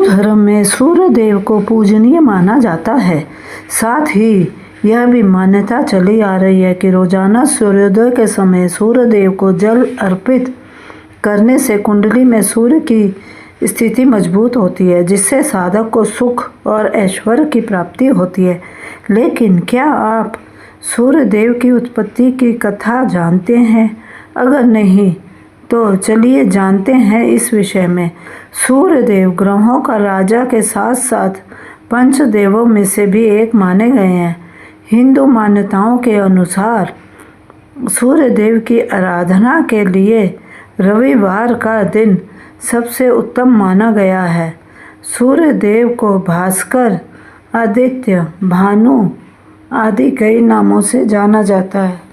धर्म में सूर्य देव को पूजनीय माना जाता है। साथ ही यह भी मान्यता चली आ रही है कि रोजाना सूर्योदय के समय सूर्य देव को जल अर्पित करने से कुंडली में सूर्य की स्थिति मजबूत होती है, जिससे साधक को सुख और ऐश्वर्य की प्राप्ति होती है। लेकिन क्या आप सूर्य देव की उत्पत्ति की कथा जानते हैं? अगर नहीं तो चलिए जानते हैं इस विषय में। सूर्य देव ग्रहों का राजा के साथ साथ पंच देवों में से भी एक माने गए हैं। हिंदू मान्यताओं के अनुसार सूर्य देव की आराधना के लिए रविवार का दिन सबसे उत्तम माना गया है। सूर्य देव को भास्कर, आदित्य, भानु आदि कई नामों से जाना जाता है।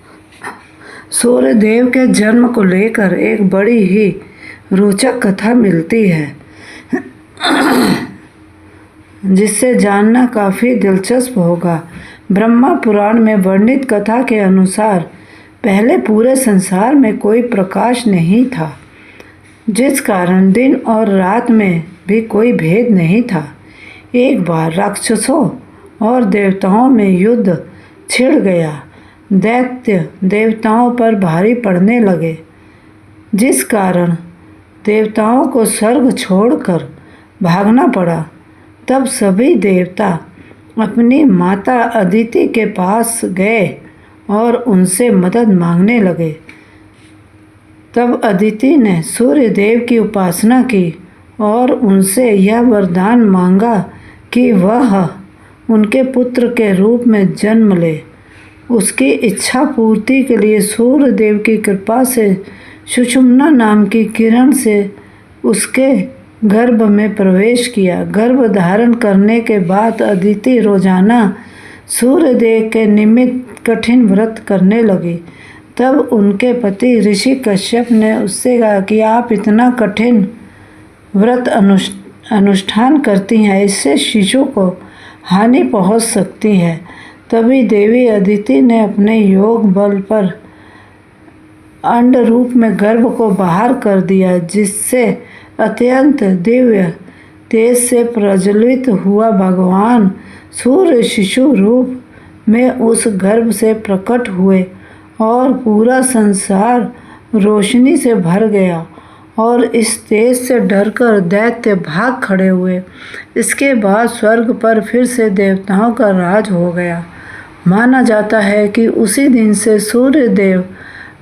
सूर्य देव के जन्म को लेकर एक बड़ी ही रोचक कथा मिलती है, जिससे जानना काफ़ी दिलचस्प होगा। ब्रह्मा पुराण में वर्णित कथा के अनुसार पहले पूरे संसार में कोई प्रकाश नहीं था, जिस कारण दिन और रात में भी कोई भेद नहीं था। एक बार राक्षसों और देवताओं में युद्ध छिड़ गया। दैत्य देवताओं पर भारी पड़ने लगे, जिस कारण देवताओं को स्वर्ग छोड़कर भागना पड़ा। तब सभी देवता अपनी माता अदिति के पास गए और उनसे मदद मांगने लगे। तब अदिति ने सूर्य देव की उपासना की और उनसे यह वरदान मांगा कि वह उनके पुत्र के रूप में जन्म ले। उसकी इच्छा पूर्ति के लिए सूर्य देव की कृपा से सुषुम्ना नाम की किरण से उसके गर्भ में प्रवेश किया। गर्भ धारण करने के बाद अदिति रोजाना सूर्य देव के निमित्त कठिन व्रत करने लगी। तब उनके पति ऋषि कश्यप ने उससे कहा कि आप इतना कठिन व्रत अनुष्ठान करती हैं, इससे शिशु को हानि पहुंच सकती है। तभी देवी अदिति ने अपने योग बल पर अंड रूप में गर्भ को बाहर कर दिया, जिससे अत्यंत दिव्य तेज से प्रज्वलित हुआ भगवान सूर्य शिशु रूप में उस गर्भ से प्रकट हुए और पूरा संसार रोशनी से भर गया और इस तेज से डरकर दैत्य भाग खड़े हुए। इसके बाद स्वर्ग पर फिर से देवताओं का राज हो गया। माना जाता है कि उसी दिन से सूर्य देव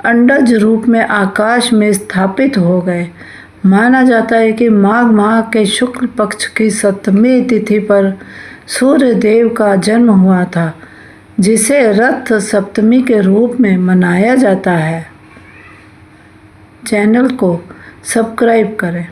अंडज रूप में आकाश में स्थापित हो गए। माना जाता है कि माघ माह के शुक्ल पक्ष की 7वीं तिथि पर सूर्य देव का जन्म हुआ था, जिसे रथ सप्तमी के रूप में मनाया जाता है। चैनल को सब्सक्राइब करें।